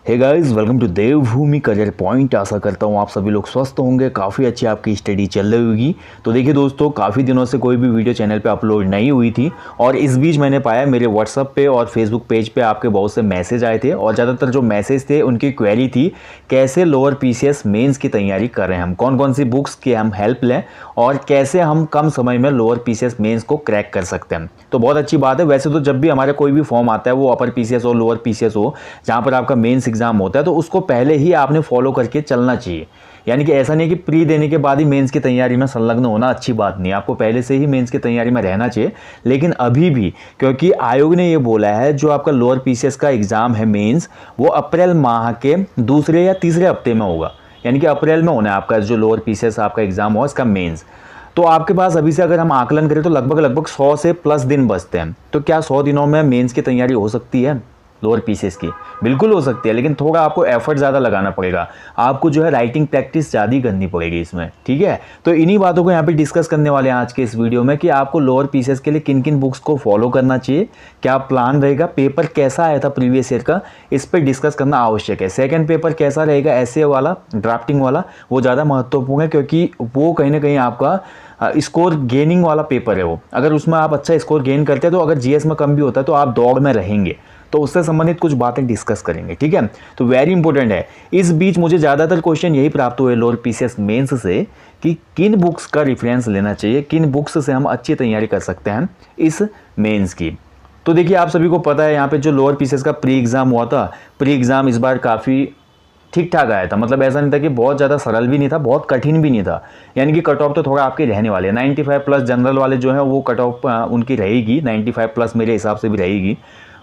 Hey guys, welcome to Devbhoomi career point. आशा करता हूँ आप सभी लोग स्वस्थ होंगे, काफ़ी अच्छी आपकी स्टडी चल रही होगी। तो देखिए दोस्तों, काफ़ी दिनों से कोई भी वीडियो चैनल पे अपलोड नहीं हुई थी और इस बीच मैंने पाया मेरे व्हाट्सअप पे और फेसबुक पेज पे आपके बहुत से मैसेज आए थे और ज़्यादातर जो मैसेज थे उनकी क्वेरी थी कैसे लोअर पीसीएस मेंस की तैयारी कर रहे हैं हम, कौन कौन सी बुक्स की हम हेल्प लें और कैसे हम कम समय में लोअर पीसीएस मेंस को क्रैक कर सकते हैं। तो बहुत अच्छी बात है। वैसे तो जब भी हमारा कोई भी फॉर्म आता है वो अपर पीसीएस और लोअर पीसीएस हो, जहाँ पर आपका मेंस एग्जाम होता है, तो उसको पहले ही आपने फॉलो करके चलना चाहिए। यानी कि ऐसा नहीं कि प्री देने के बाद ही मेंस की तैयारी में संलग्न होना अच्छी बात नहीं, आपको पहले से ही मेंस की तैयारी में रहना चाहिए। लेकिन अभी भी क्योंकि आयोग ने ये बोला है जो आपका लोअर पीसीएस का एग्जाम है मेंस, वो अप्रैल माह के दूसरे या तीसरे हफ्ते में होगा। यानी कि अप्रैल में होना है आपका जो लोअर पीसीएस आपका एग्जाम हो इसका मेंस। तो आपके पास अभी से अगर हम आकलन करें तो लगभग 100 से प्लस दिन बचते हैं। तो क्या 100 दिनों में मेंस की तैयारी हो सकती है लोअर पीसीएस की? बिल्कुल हो सकती है, लेकिन थोड़ा आपको एफर्ट ज़्यादा लगाना पड़ेगा। आपको जो है राइटिंग प्रैक्टिस ज़्यादा करनी पड़ेगी इसमें, ठीक है। तो इन्हीं बातों को यहाँ पे डिस्कस करने वाले हैं आज के इस वीडियो में कि आपको लोअर पीसीएस के लिए किन किन बुक्स को फॉलो करना चाहिए, क्या प्लान रहेगा, पेपर कैसा आया था प्रीवियस ईयर का, इस पर डिस्कस करना आवश्यक है। सेकेंड पेपर कैसा रहेगा, एसए वाला, ड्राफ्टिंग वाला, वो ज़्यादा महत्वपूर्ण है क्योंकि वो कहीं ना कहीं आपका स्कोर गेनिंग वाला पेपर है वो। अगर उसमें आप अच्छा स्कोर गेन करते हैं तो अगर जीएस में कम भी होता है तो आप दौड़ में रहेंगे। तो उससे संबंधित कुछ बातें डिस्कस करेंगे, ठीक है। तो वेरी इंपॉर्टेंट है। इस बीच मुझे ज़्यादातर क्वेश्चन यही प्राप्त हुए लोअर पीसीएस मेंस से कि किन बुक्स का रेफरेंस लेना चाहिए, किन बुक्स से हम अच्छी तैयारी कर सकते हैं इस मेंस की। तो देखिए, आप सभी को पता है यहाँ पे जो लोअर पीसीएस का प्री एग्ज़ाम हुआ था, प्री एग्ज़ाम इस बार काफ़ी ठीक ठाक आया था। मतलब ऐसा नहीं था कि बहुत ज़्यादा सरल भी नहीं था, बहुत कठिन भी नहीं था। यानी कि कट ऑफ तो थोड़ा आपके रहने वाले 95 प्लस जनरल वाले जो है वो कट ऑफ उनकी रहेगी, 95 प्लस मेरे हिसाब से भी रहेगी।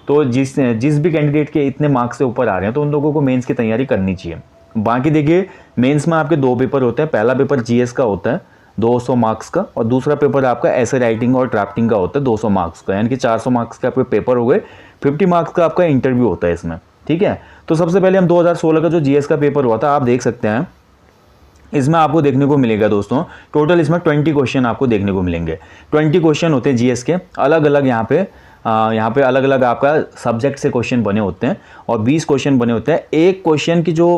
तो जिस जिस भी कैंडिडेट के इतने मार्क्स से ऊपर आ रहे हैं तो उन लोगों को मेंस की तैयारी करनी चाहिए। बाकी देखिए, मेंस में आपके दो पेपर होते हैं। पहला पेपर जीएस का होता है 200 मार्क्स का और दूसरा पेपर आपका ऐसे राइटिंग और ड्राफ्टिंग का होता है 200 मार्क्स का। यानी कि 400 मार्क्स का आपके पेपर हो गए, 50 मार्क्स का आपका इंटरव्यू होता है इसमें, ठीक है। तो सबसे पहले हम 2016 का जो जीएस का पेपर हुआ था आप देख सकते हैं, इसमें आपको देखने को मिलेगा दोस्तों, टोटल इसमें 20 क्वेश्चन आपको देखने को मिलेंगे। 20 क्वेश्चन होते हैं जीएस के, अलग अलग यहाँ पे अलग अलग आपका सब्जेक्ट से क्वेश्चन बने होते हैं और 20 क्वेश्चन बने होते हैं। एक क्वेश्चन की जो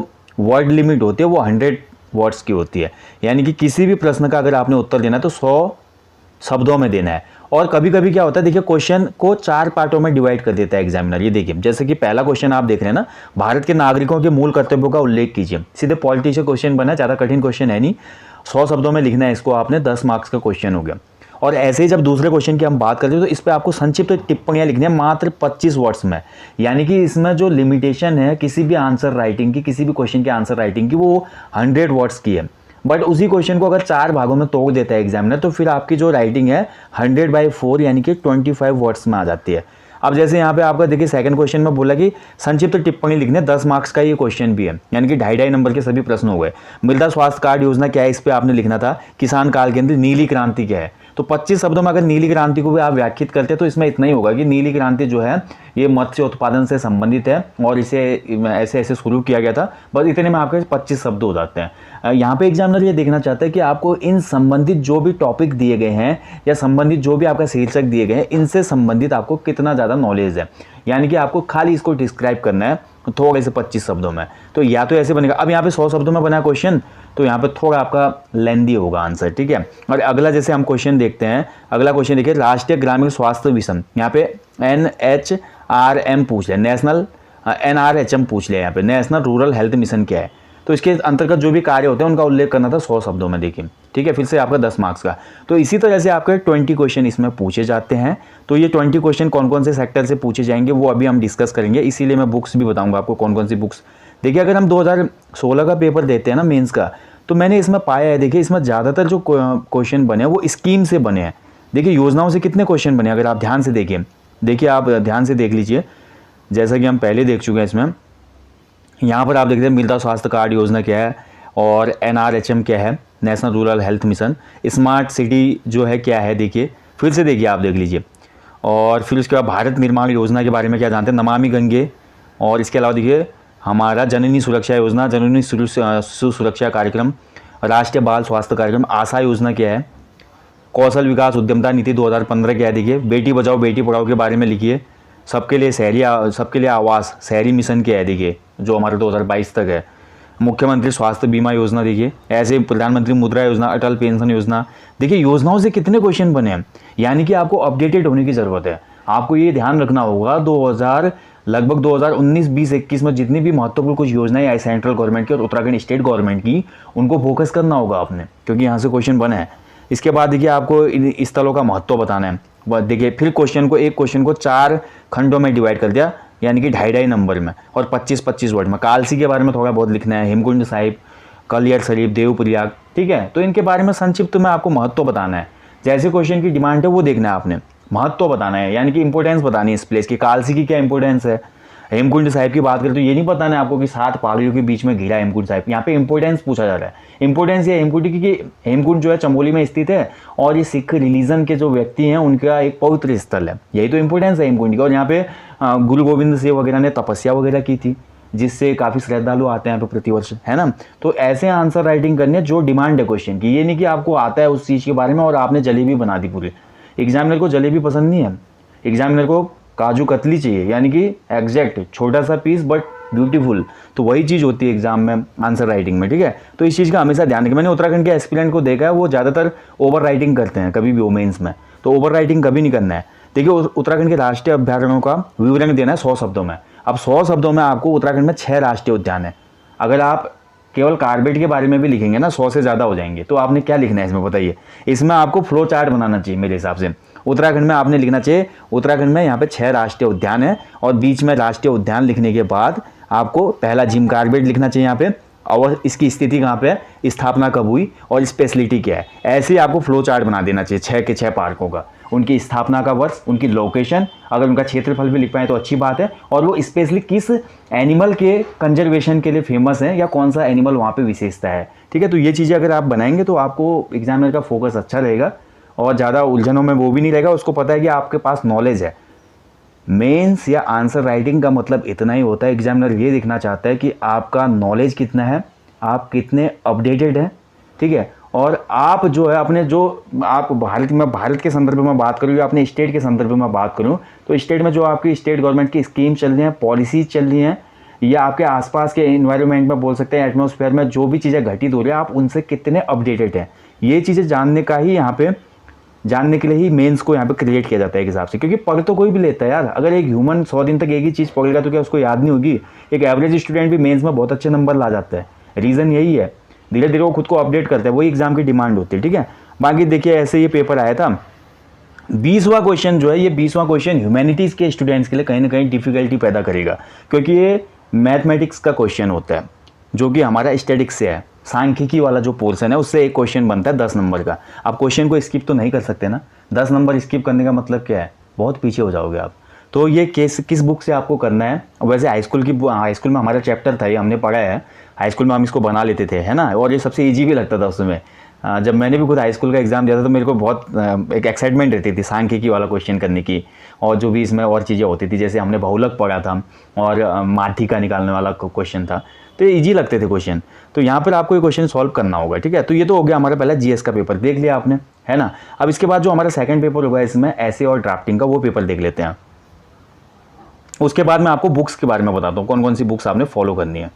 वर्ड लिमिट होती है वो 100 वर्ड्स की होती है। यानी कि किसी भी प्रश्न का अगर आपने उत्तर देना है तो 100 शब्दों में देना है। और कभी कभी क्या होता है, देखिए क्वेश्चन को 4 पार्टों में डिवाइड कर देता है एग्जामिनर। ये देखिए, जैसे कि पहला क्वेश्चन आप देख रहे हैं ना, भारत के नागरिकों के मूल कर्तव्यों का उल्लेख कीजिए। सीधे पॉलिटी से क्वेश्चन बना है, ज़्यादा कठिन क्वेश्चन है नहीं, 100 शब्दों में लिखना है इसको आपने, 10 मार्क्स का क्वेश्चन हो गया। और ऐसे ही जब दूसरे क्वेश्चन की हम बात करते हैं तो इस पर आपको संक्षिप्त टिप्पणियां लिखनी है मात्र 25 वर्ड्स में। यानी कि इसमें जो लिमिटेशन है किसी भी आंसर राइटिंग की, किसी भी क्वेश्चन के आंसर राइटिंग की, वो 100 वर्ड्स की है। बट उसी क्वेश्चन को अगर 4 भागों में तोड़ देता है एग्जामिनर तो फिर आपकी जो राइटिंग है 100/4 यानी कि 25 वर्ड्स में आ जाती है। अब जैसे यहाँ पे आपका देखिए सेकंड क्वेश्चन में बोला कि संक्षिप्त टिप्पणी लिखने, 10 मार्क्स का ये क्वेश्चन भी है, यानी कि 2.5 नंबर के सभी प्रश्न हो गए। मृदा स्वास्थ्य कार्ड योजना क्या है, इस पर आपने लिखना था। किसान काल केंद्र, नीली क्रांति क्या है। तो 25 शब्दों में अगर नीली क्रांति को भी आप व्याख्यात करते हैं तो इसमें इतना ही होगा कि नीली क्रांति जो है ये मत्स्य उत्पादन से संबंधित है और इसे ऐसे ऐसे शुरू किया गया था। बस इतने में आपके 25 शब्द हो जाते हैं। यहाँ पे एग्जामिनर ये देखना चाहता है कि आपको इन संबंधित जो भी टॉपिक दिए गए हैं या संबंधित जो भी आपका शीर्षक दिए गए हैं, इनसे संबंधित आपको कितना ज़्यादा नॉलेज है। यानी कि आपको खाली इसको डिस्क्राइब करना है थोड़े से 25 शब्दों में। तो या तो ऐसे बनेगा, अब यहाँ पे 100 शब्दों में बना क्वेश्चन तो यहाँ पे थोड़ा आपका लेंदी होगा आंसर, ठीक है। और अगला जैसे हम क्वेश्चन देखते हैं, अगला क्वेश्चन देखिए, राष्ट्रीय ग्रामीण स्वास्थ्य मिशन, यहाँ पे NHRM पूछ लिया, नेशनल NRHM पूछ लिया, यहाँ पे नेशनल रूरल हेल्थ मिशन क्या है। तो इसके अंतर्गत जो भी कार्य होते हैं उनका उल्लेख करना था 100 शब्दों में, देखिए, ठीक है। फिर से आपका 10 मार्क्स का। तो इसी तरह से आपके 20 क्वेश्चन इसमें पूछे जाते हैं। तो ये 20 क्वेश्चन कौन कौन से सेक्टर से पूछे जाएंगे वो अभी हम डिस्कस करेंगे, इसीलिए मैं बुक्स भी बताऊंगा आपको कौन कौन सी बुक्स। देखिए, अगर हम 2016 का पेपर देते हैं ना मेंस का, तो मैंने इसमें पाया है, देखिए इसमें ज़्यादातर जो क्वेश्चन बने हैं वो स्कीम से बने हैं। देखिए योजनाओं से कितने क्वेश्चन बने, अगर आप ध्यान से देखिए आप ध्यान से देख लीजिए, जैसा कि हम पहले देख चुके हैं इसमें। यहाँ पर आप देखते हैं मृदा स्वास्थ्य कार्ड योजना क्या है और NRHM क्या है, national rural health mission. Smart city जो है क्या है, देखिए फिर से देखिए, आप देख लीजिए। और फिर उसके बाद भारत निर्माण योजना के बारे में क्या जानते हैं, नमामि गंगे। और इसके अलावा देखिए हमारा जननी सुरक्षा योजना, जननी शिशु सुरक्षा कार्यक्रम, राष्ट्रीय बाल स्वास्थ्य कार्यक्रम, आशा योजना क्या है, कौशल विकास उद्यमता नीति 2015 क्या है, देखिए बेटी बचाओ बेटी पढ़ाओ के बारे में लिखिए, सबके लिए आवास शहरी मिशन क्या है, देखिए जो हमारे 2022 तक है। मुख्यमंत्री स्वास्थ्य बीमा योजना देखिए, ऐसे प्रधानमंत्री मुद्रा योजना, अटल पेंशन योजना, देखिए योजनाओं से कितने क्वेश्चन बने हैं। यानी कि आपको अपडेटेड होने की ज़रूरत है। आपको ये ध्यान रखना होगा 2019, 20, 21 में जितनी भी महत्वपूर्ण कुछ योजनाएं आई सेंट्रल गवर्नमेंट की और उत्तराखंड स्टेट गवर्नमेंट की, उनको फोकस करना होगा आपने, क्योंकि यहाँ से क्वेश्चन बने हैं। इसके बाद देखिए आपको इन स्थलों का महत्व बताना है। देखिए फिर एक क्वेश्चन को 4 खंडों में डिवाइड कर दिया, यानी कि 2.5 नंबर में और 25-25 वर्ड में। कालसी के बारे में थोड़ा बहुत लिखना है, हेमकुंड साहिब, कलियर शरीफ, देवप्रयाग, ठीक है। तो इनके बारे में संक्षिप्त में आपको महत्व बताना है। जैसे क्वेश्चन की डिमांड है वो देखना है आपने, महत्व बताना है, यानी कि इंपॉर्टेंस बतानी है इस प्लेस की। कालसी की क्या इंपॉर्टेंस है, हेमकुंड साहिब की बात करें तो ये नहीं बताना है आपको कि 7 पहाड़ियों के बीच में घिरा हेमकुंड साहिब। यहाँ पे इंपॉर्टेंस पूछा जा रहा है। इंपॉर्टेंस ये हेमकुंड की कि हेमकुंड जो है चमोली में स्थित है और ये सिख रिलीजन के जो व्यक्ति हैं उनका एक पवित्र स्थल है। यही तो इंपॉर्टेंस है हेमकुंड की। और यहाँ पे गुरु गोविंद सिंह वगैरह ने तपस्या वगैरह की थी, जिससे काफ़ी श्रद्धालु आते हैं यहाँ पे प्रतिवर्ष, है ना। तो ऐसे आंसर राइटिंग करनी है जो डिमांड है क्वेश्चन की। ये नहीं कि आपको आता है उस चीज़ के बारे में और आपने जलेबी बना दी पूरी। एग्जामिनर को जलेबी पसंद नहीं है, एग्जामिनर को काजू कतली चाहिए, यानी कि एग्जैक्ट छोटा सा पीस बट ब्यूटीफुल। तो वही चीज़ होती है एग्जाम में आंसर राइटिंग में, ठीक है। तो इस चीज़ का हमेशा ध्यान रखें। मैंने उत्तराखंड के एस्पिरेंट को देखा है, वो ज़्यादातर ओवर राइटिंग करते हैं कभी भी वोमेंस में, तो ओवर राइटिंग कभी नहीं करना है। देखिए उत्तराखंड के राष्ट्रीय अभ्यारण्यों का विवरण देना है 100 शब्दों में। अब 100 शब्दों में आपको उत्तराखंड में 6 राष्ट्रीय उद्यान है। अगर आप केवल कार्बेट के बारे में भी लिखेंगे ना 100 से ज़्यादा हो जाएंगे। तो आपने क्या लिखना है इसमें बताइए। इसमें आपको फ्लो चार्ट बनाना चाहिए मेरे हिसाब से। उत्तराखंड में आपने लिखना चाहिए, उत्तराखंड में यहाँ पे 6 राष्ट्रीय उद्यान है और बीच में राष्ट्रीय उद्यान लिखने के बाद आपको पहला जिम कार्बेट लिखना चाहिए यहाँ पे, और इसकी स्थिति कहाँ पे है, स्थापना कब हुई और स्पेशलिटी क्या है। ऐसे ही आपको फ्लो चार्ट बना देना चाहिए 6 के 6 पार्कों का, उनकी स्थापना का वर्ष, उनकी लोकेशन, अगर उनका क्षेत्रफल भी लिख पाए तो अच्छी बात है, और वो स्पेशली किस एनिमल के कंजर्वेशन के लिए फेमस है या कौन सा एनिमल वहाँ पे विशेषता है, ठीक है। तो ये चीज़ें अगर आप बनाएंगे तो आपको एग्जामिनर का फोकस अच्छा रहेगा और ज़्यादा उलझनों में वो भी नहीं रहेगा। उसको पता है कि आपके पास नॉलेज है। मेंस या आंसर राइटिंग का मतलब इतना ही होता है, एग्जामिनर ये देखना चाहता है कि आपका नॉलेज कितना है, आप कितने अपडेटेड हैं, ठीक है। और आप जो है अपने जो आप भारत के संदर्भ में बात करूँ या अपने स्टेट के संदर्भ में बात करूँ, तो स्टेट में जो आपकी स्टेट गवर्नमेंट की स्कीम चल रही हैं, पॉलिसीज चल रही हैं, या आपके आसपास के इन्वायरमेंट में बोल सकते हैं, एटमॉस्फेयर में जो भी चीज़ें घटित हो रही है, आप उनसे कितने अपडेटेड हैं, ये चीज़ें जानने का ही यहाँ पे जानने के लिए ही मेंस को यहाँ पे क्रिएट किया जाता है एक हिसाब से। क्योंकि पढ़ तो कोई भी लेता है यार, अगर एक ह्यूमन 100 दिन तक एक ही चीज़ पढ़ेगा तो क्या उसको याद नहीं होगी। एक एवरेज स्टूडेंट भी मेंस में बहुत अच्छे नंबर ला जाता है, रीज़न यही है, धीरे धीरे वो खुद को अपडेट करता है, वही एग्जाम की डिमांड होती है, ठीक है। बाकी देखिए ऐसे ये पेपर आया था, 20वां क्वेश्चन जो है, ये 20वां क्वेश्चन ह्यूमैनिटीज़ के स्टूडेंट्स के लिए कहीं ना कहीं डिफिकल्टी पैदा करेगा, क्योंकि ये मैथमेटिक्स का क्वेश्चन होता है जो कि हमारा स्टैटिक्स से है। सांख्यिकी वाला जो पोर्शन है उससे एक क्वेश्चन बनता है 10 नंबर का। आप क्वेश्चन को स्किप तो नहीं कर सकते ना, 10 नंबर स्किप करने का मतलब क्या है, बहुत पीछे हो जाओगे आप। तो ये किस बुक से आपको करना है। वैसे हाई स्कूल में हमारा चैप्टर था, ये हमने पढ़ा है, हाई स्कूल में हम इसको बना लेते थे, है ना। और ये सबसे ईजी भी लगता था उस समय। जब मैंने भी खुद हाई स्कूल का एग्जाम दिया था तो मेरे को बहुत एक एक्साइटमेंट रहती थी सांख्यिकी वाला क्वेश्चन करने की, और जो भी इसमें और चीज़ें होती थी, जैसे हमने बहुलक पढ़ा था और माध्यिका निकालने वाला क्वेश्चन था, तो ये ईजी लगते थे क्वेश्चन। तो यहाँ पर आपको ये क्वेश्चन सॉल्व करना होगा, ठीक है। तो ये तो हो गया हमारा पहला जीएस का पेपर, देख लिया आपने, है ना। अब इसके बाद जो हमारा सेकंड पेपर होगा इसमें ऐसे और ड्राफ्टिंग का, वो पेपर देख लेते हैं। उसके बाद मैं आपको बुक्स के बारे में बताता हूँ, कौन कौन सी बुक्स आपने फॉलो करनी है।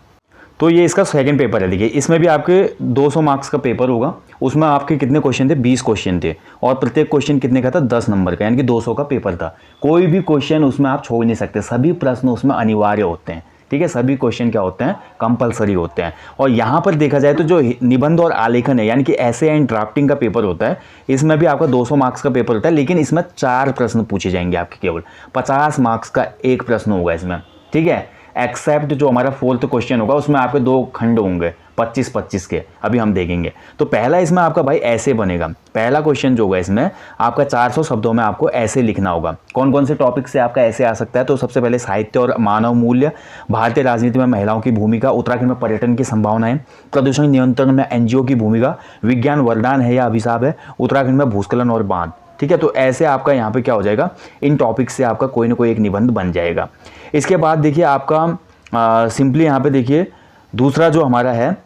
तो ये इसका सेकंड पेपर है। देखिए इसमें भी आपके 200 मार्क्स का पेपर होगा। उसमें आपके कितने क्वेश्चन थे, 20 क्वेश्चन थे, और प्रत्येक क्वेश्चन कितने का था, 10 नंबर का, यानी कि 200 का पेपर था। कोई भी क्वेश्चन उसमें आप छोड़ नहीं सकते, सभी प्रश्न उसमें अनिवार्य होते हैं, ठीक है। सभी क्वेश्चन क्या होते हैं, कंपलसरी होते हैं। और यहाँ पर देखा जाए तो जो निबंध और आलेखन है, यानी कि ऐसे एंड ड्राफ्टिंग का पेपर होता है, इसमें भी आपका 200 मार्क्स का पेपर होता है, लेकिन इसमें 4 प्रश्न पूछे जाएंगे आपके, केवल 50 मार्क्स का एक प्रश्न होगा इसमें, ठीक है। एक्सेप्ट जो हमारा 4th क्वेश्चन होगा उसमें आपके 2 खंड होंगे 25-25 के, अभी हम देखेंगे। तो पहला इसमें आपका भाई ऐसे बनेगा। पहला क्वेश्चन जो होगा इसमें आपका 400 शब्दों में आपको ऐसे लिखना होगा। कौन कौन से टॉपिक से आपका ऐसे आ सकता है, तो सबसे पहले साहित्य और मानव मूल्य, भारतीय राजनीति में महिलाओं की भूमिका, उत्तराखंड में पर्यटन की संभावनाएं, प्रदूषण नियंत्रण में एनजीओ की भूमिका, विज्ञान वरदान है या अभिशाप है, उत्तराखंड में भूस्खलन और बांध, ठीक है। तो ऐसे आपका यहाँ पे क्या हो जाएगा, इन टॉपिक से आपका कोई ना कोई एक निबंध बन जाएगा। इसके बाद देखिए आपका सिंपली यहाँ पे देखिए दूसरा जो हमारा है,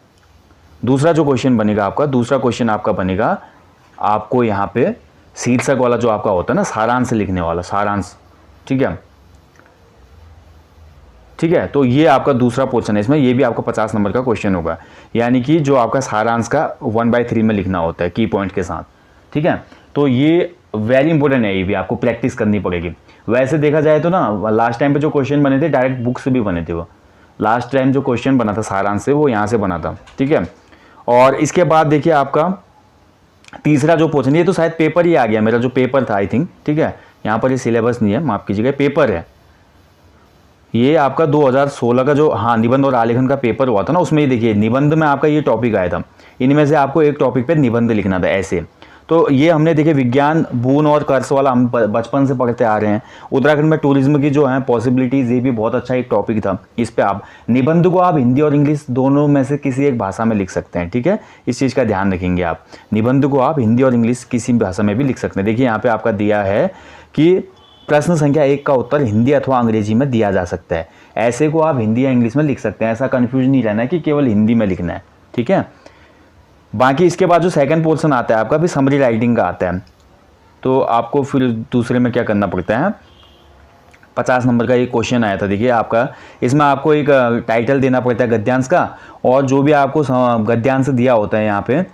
दूसरा जो क्वेश्चन बनेगा आपका, दूसरा क्वेश्चन आपका बनेगा, आपको यहाँ पे शीर्षक वाला जो आपका होता है ना, सारांश लिखने वाला, सारांश, ठीक है। ठीक है, तो ये आपका दूसरा पोर्शन है इसमें, ये भी आपका 50 नंबर का क्वेश्चन होगा, यानी कि जो आपका सारांश का 1/3 में लिखना होता है की पॉइंट के साथ। ठीक है, तो ये वेरी इंपॉर्टेंट है, ये भी आपको प्रैक्टिस करनी पड़ेगी। वैसे देखा जाए तो ना लास्ट टाइम पे जो क्वेश्चन बने थे डायरेक्ट बुक से भी बने थे, वो लास्ट टाइम जो क्वेश्चन बना था सारांश से वो यहाँ से बना था। ठीक है, और इसके बाद देखिए आपका तीसरा जो पोर्शन, ये तो शायद पेपर ही आ गया मेरा, जो पेपर था आई थिंक। ठीक है, यहाँ पर ये सिलेबस नहीं है, माफ़ कीजिएगा, पेपर है ये आपका 2016 का जो, हाँ, निबंध और आलेखन का पेपर हुआ था ना, उसमें ये देखिए निबंध में आपका ये टॉपिक आया था। इनमें से आपको एक टॉपिक पे निबंध लिखना था ऐसे। तो ये हमने देखिए विज्ञान, बून और कर्स वाला हम बचपन से पढ़ते आ रहे हैं। उत्तराखंड में टूरिज्म की जो है पॉसिबिलिटीज़, ये भी बहुत अच्छा एक टॉपिक था। इस पे आप निबंध को आप हिंदी और इंग्लिश दोनों में से किसी एक भाषा में लिख सकते हैं। ठीक है, इस चीज़ का ध्यान रखेंगे आप। निबंध को आप हिंदी और इंग्लिश किसी भाषा में भी लिख सकते हैं। देखिए यहाँ पे आपका दिया है कि प्रश्न संख्या 1 का उत्तर हिंदी अथवा अंग्रेजी में दिया जा सकता है। ऐसे को आप हिंदी या इंग्लिश में लिख सकते हैं, ऐसा कन्फ्यूज नहीं रहना है कि केवल हिंदी में लिखना है। ठीक है, बाकी इसके बाद जो सेकंड पोर्शन आता है आपका, फिर समरी राइटिंग का आता है। तो आपको फिर दूसरे में क्या करना पड़ता है, 50 नंबर का एक क्वेश्चन आया था देखिए आपका, इसमें आपको एक टाइटल देना पड़ता है गद्यांश का, और जो भी आपको गद्यांश दिया होता है यहाँ पे,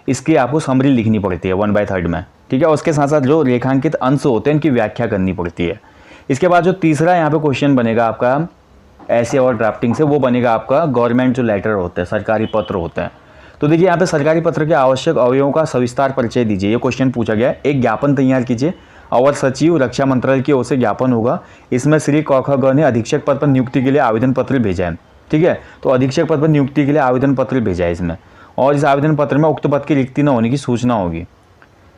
इसकी आपको समरी लिखनी पड़ती है 1/3 में। ठीक है, उसके साथ साथ जो रेखांकित अंश होते हैं उनकी व्याख्या करनी पड़ती है। इसके बाद जो तीसरा यहाँ पे क्वेश्चन बनेगा आपका ऐसे और ड्राफ्टिंग से, वो बनेगा आपका गवर्नमेंट जो लेटर होते हैं, सरकारी पत्र होते हैं। तो देखिए यहाँ पे सरकारी पत्र के आवश्यक अवयवों का सविस्तार परिचय दीजिए, ये क्वेश्चन पूछा गया है। एक ज्ञापन तैयार कीजिए, अवर सचिव रक्षा मंत्रालय की ओर से ज्ञापन होगा, इसमें श्री क ने अधीक्षक पद पर नियुक्ति के लिए आवेदन पत्र भेजा है। ठीक है, तो अधीक्षक पद पर नियुक्ति के लिए आवेदन पत्र भेजा है इसमें, और इस आवेदन पत्र में उक्त पद की रिक्ति न होने की सूचना होगी।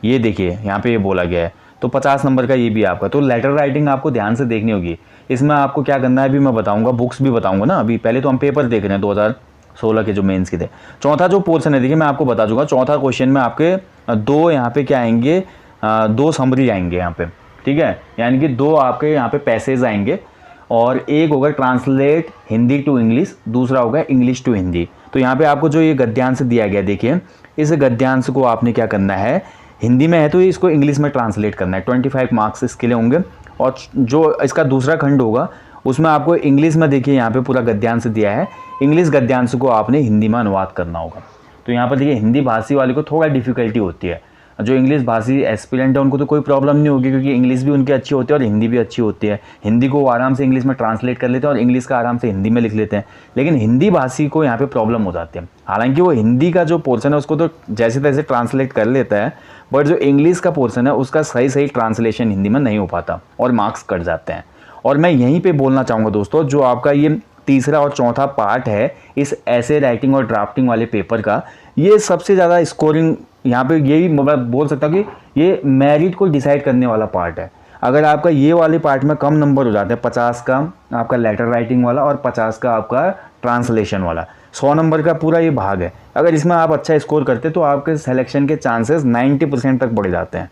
ये देखिए यहाँ पे ये बोला गया है। तो 50 नंबर का ये भी आपका। तो लेटर राइटिंग आपको ध्यान से देखनी होगी। इसमें आपको क्या करना है अभी मैं बताऊंगा, बुक्स भी बताऊंगा ना। अभी पहले तो हम पेपर देख रहे हैं 2016 के जो मेंस के थे। चौथा जो पोर्शन है देखिए मैं आपको बता दूंगा, चौथा क्वेश्चन में आपके दो यहाँ पे क्या आएंगे, दो समरी आएंगे यहाँ पे। ठीक है, यानी कि दो आपके यहाँ पे पैसेज आएंगे, और एक होगा ट्रांसलेट हिंदी टू इंग्लिश, दूसरा होगा इंग्लिश टू हिंदी। तो यहाँ पे आपको जो ये गद्यांश दिया गया देखिए, इस गद्यांश को आपने क्या करना है, हिंदी में है तो इसको इंग्लिश में ट्रांसलेट करना है। 25 मार्क्स इसके लिए होंगे। और जो इसका दूसरा खंड होगा उसमें आपको इंग्लिश में देखिए यहाँ पे पूरा गद्यांश दिया है, इंग्लिश गद्यांश को आपने हिंदी में अनुवाद करना होगा। तो यहाँ पर देखिए हिंदी भाषी वाले को थोड़ा डिफिकल्टी होती है, जो इंग्लिश भाषी एस्पिरेंट है उनको तो कोई प्रॉब्लम नहीं होगी, क्योंकि इंग्लिश भी उनकी अच्छी होती है और हिंदी भी अच्छी होती है। हिंदी को वो आराम से इंग्लिश में ट्रांसलेट कर लेते हैं और इंग्लिश का आराम से हिंदी में लिख लेते हैं। लेकिन हिंदी भाषी को यहाँ पे प्रॉब्लम हो जाती है। हालांकि वो हिंदी का जो पोर्शन है उसको तो जैसे तैसे ट्रांसलेट कर लेता है, बट जो इंग्लिश का पोर्शन है उसका सही ट्रांसलेशन हिंदी में नहीं हो पाता और मार्क्स कट जाते हैं। और मैं यहीं पर बोलना चाहूँगा दोस्तों, जो आपका ये तीसरा और चौथा पार्ट है इस ऐसे राइटिंग और ड्राफ्टिंग वाले पेपर का, ये सबसे ज़्यादा स्कोरिंग यहाँ पे यही मैं बोल सकता हूँ कि ये मेरिट को डिसाइड करने वाला पार्ट है। अगर आपका ये वाले पार्ट में कम नंबर हो जाते हैं, 50 का आपका लेटर राइटिंग वाला और 50 का आपका ट्रांसलेशन वाला, 100 नंबर का पूरा ये भाग है। अगर इसमें आप अच्छा स्कोर करते तो आपके सिलेक्शन के चांसेस 90% तक बढ़ जाते हैं।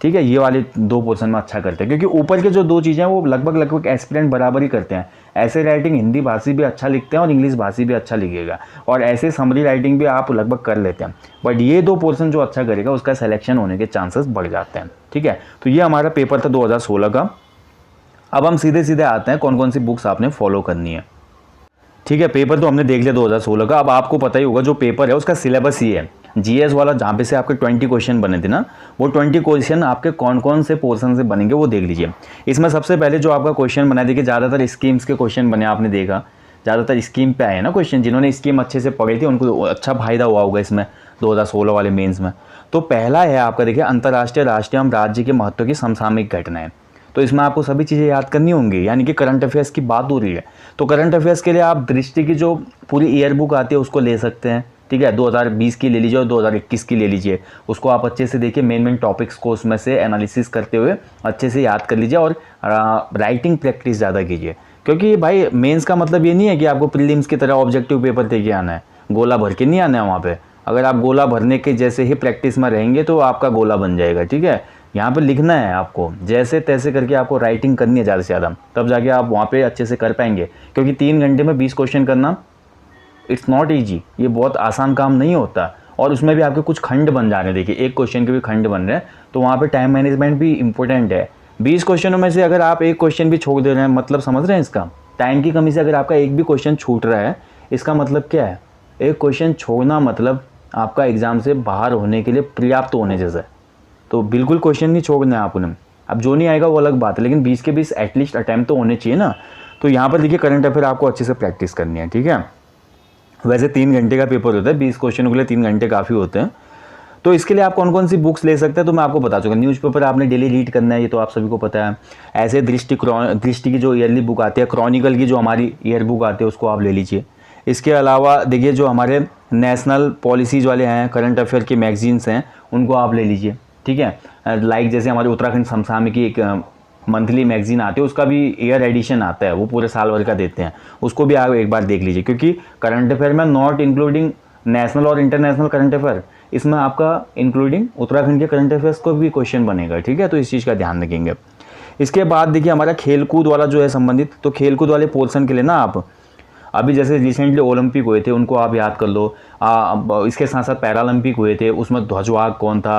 ठीक है, ये वाले दो पोर्शन में अच्छा करते हैं, क्योंकि ऊपर के जो दो चीज़ें हैं वो लगभग एस्पिरेंट बराबर ही करते हैं। ऐसे राइटिंग हिंदी भाषी भी अच्छा लिखते हैं और इंग्लिश भाषी भी अच्छा लिखेगा, और ऐसे समरी राइटिंग भी आप लगभग कर लेते हैं। बट ये दो पोर्शन जो अच्छा करेगा उसका सिलेक्शन होने के चांसेस बढ़ जाते हैं। ठीक है, तो ये हमारा पेपर था 2016 का। अब हम सीधे आते हैं कौन कौन सी बुक्स आपने फॉलो करनी है। ठीक है, पेपर तो हमने देख लिया 2016 का। अब आपको पता ही होगा जो पेपर है उसका सिलेबस ही है जीएस वाला, जहाँ पे से आपके 20 क्वेश्चन बने थे ना, वो 20 क्वेश्चन आपके कौन कौन से पोर्शन से बनेंगे वो देख लीजिए। इसमें सबसे पहले जो आपका क्वेश्चन बना, देखिए ज़्यादातर स्कीम्स के क्वेश्चन बने, आपने देखा ज़्यादातर स्कीम पे आए ना क्वेश्चन। जिन्होंने स्कीम अच्छे से पढ़ी थी उनको अच्छा फायदा हुआ होगा इसमें 2016 वाले मेन्स में। तो पहला है आपका देखिए अंतर्राष्ट्रीय, राष्ट्रीय एवं राज्य के महत्व की समसामयिक घटनाएं। तो इसमें आपको सभी चीज़ें याद करनी होंगी, यानी कि करंट अफेयर्स की बात हो रही है। तो करंट अफेयर्स के लिए आप दृष्टि की जो पूरी ईयर बुक आती है उसको ले सकते हैं। ठीक है, 2020 की ले लीजिए और 2021 की ले लीजिए, उसको आप अच्छे से देखिए, मेन टॉपिक्स को उसमें से एनालिसिस करते हुए अच्छे से याद कर लीजिए, और राइटिंग प्रैक्टिस ज़्यादा कीजिए। क्योंकि भाई मेंस का मतलब ये नहीं है कि आपको प्रीलिम्स की तरह ऑब्जेक्टिव पेपर देके आना है, गोला भर के नहीं आना है वहाँ पे। अगर आप गोला भरने के जैसे ही प्रैक्टिस में रहेंगे तो आपका गोला बन जाएगा। ठीक है, यहाँ पे लिखना है आपको, जैसे तैसे करके आपको राइटिंग करनी है ज़्यादा से ज़्यादा, तब जाके आप वहाँ पे अच्छे से कर पाएंगे। क्योंकि 3 घंटे में 20 क्वेश्चन करना इट्स नॉट ईजी, ये बहुत आसान काम नहीं होता। और उसमें भी आपके कुछ खंड बन जा रहे हैं, देखिए एक क्वेश्चन के भी खंड बन रहे हैं, तो वहाँ पे टाइम मैनेजमेंट भी इंपॉर्टेंट है। 20 क्वेश्चनों में से अगर आप एक क्वेश्चन भी छोड़ दे रहे हैं, मतलब समझ रहे हैं इसका, टाइम की कमी से अगर आपका एक भी क्वेश्चन छूट रहा है, इसका मतलब क्या है, एक क्वेश्चन छोड़ना मतलब आपका एग्ज़ाम से बाहर होने के लिए पर्याप्त होने जैसा है। तो बिल्कुल क्वेश्चन नहीं छोड़ना है आपने। अब जो नहीं आएगा वो अलग बात है, लेकिन 20 के 20 एटलीस्ट अटैम्प्ट तो होने चाहिए ना। तो यहाँ पर देखिए करंट अफेयर आपको अच्छे से प्रैक्टिस करनी है, ठीक है। वैसे 3 घंटे का पेपर होता है, 20 क्वेश्चनों के लिए 3 घंटे काफ़ी होते हैं। तो इसके लिए आप कौन कौन सी बुक्स ले सकते हैं तो मैं आपको बता चुका। न्यूज़पेपर आपने डेली रीड करना है, ये तो आप सभी को पता है। ऐसे दृष्टि की जो ईयरली बुक आती है, क्रॉनिकल की जो हमारी ईयर बुक आती है, उसको आप ले लीजिए। इसके अलावा देखिए जो हमारे नेशनल पॉलिसीज़ वाले हैं, करंट अफेयर के मैगजीन्स हैं, उनको आप ले लीजिए, ठीक है। लाइक जैसे हमारे उत्तराखंड समसामयिकी एक मंथली मैगजीन आती है, उसका भी ईयर एडिशन आता है, वो पूरे साल भर का देते हैं, उसको भी आप एक बार देख लीजिए। क्योंकि करंट अफेयर में नॉट इंक्लूडिंग नेशनल और इंटरनेशनल करंट अफेयर, इसमें आपका इंक्लूडिंग उत्तराखंड के करंट अफेयर्स को भी क्वेश्चन बनेगा, ठीक है। तो इस चीज़ का ध्यान रखेंगे। इसके बाद देखिए हमारा खेलकूद वाला जो है संबंधित, तो खेलकूद वाले पोर्शन के लिए ना आप अभी जैसे रिसेंटली ओलंपिक हुए थे, उनको आप याद कर लो। इसके साथ साथ पैरालंपिक हुए थे, उसमें ध्वजवाहक कौन था,